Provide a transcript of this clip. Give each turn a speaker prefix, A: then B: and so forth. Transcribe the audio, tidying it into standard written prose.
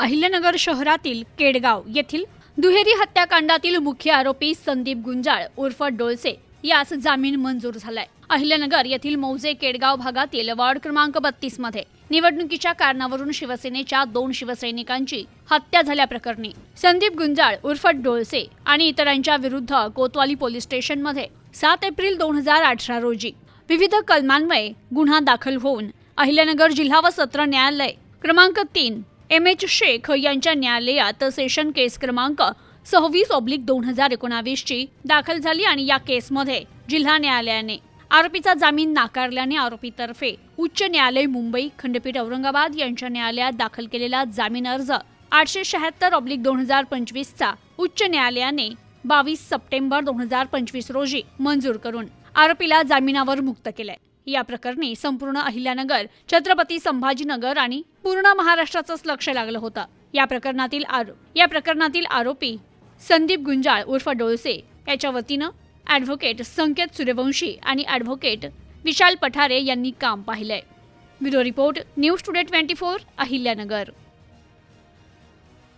A: अहिल्यानगर शहरातील केडगाव येथील दुहेरी हत्याकांडातील मुख्य आरोपी संदीप गुंजाळ उर्फ डोळसे यास जामीन मंजूर झालाय। अहिल्यानगर येथील मौजे केडगाव भागातील वार्ड क्रमांक 32 मध्ये निवडणुकीच्या कारणावरून शिवसेनेच्या 2 शिवसैनिकांची हत्या झाल्याप्रकरणी संदीप गुंजाळ उर्फ डोळसे आणि इतरांच्या विरुद्ध कोतवाली पोलीस स्टेशन मध्ये 7 एप्रिल 2018 रोजी विविध कलमांन्वये गुन्हा दाखल होऊन अहिल्यानगर जिल्हा व सत्र न्यायालय क्रमांक 3 एम.एच. शेख यांच्या न्यायालयात सेशन केस क्रमांक 26/2019 ची दाखल झाली आणि या केसमध्ये जिल्हा न्यायालयाने आरोपीचा जामीन नाकारल्याने आरोपीतर्फे उच्च न्यायालय मुंबई खंडपीठ औरंगाबाद यांच्या न्यायालयात दाखल केलेला जामीन अर्ज 876/2025 चा उच्च न्यायालयाने 22 सप्टेंबर 2025 रोजी मंजूर करून आरोपीला जामिनावर मुक्त केले। या प्रकरणी संपूर्ण अहिल्यानगर, छत्रपती संभाजीनगर आणि पूर्ण महाराष्ट्राचंच लक्ष लागलं होतं। या प्रकरणातील आरोपी संदीप गुंजाळ उर्फ डोळसे याच्या वतीनं ॲडव्होकेट संकेत सूर्यवंशी आणि ॲडव्होकेट विशाल पठारे यांनी काम पाहिलंय। Bureau report, news today 24, Ahilyanagar.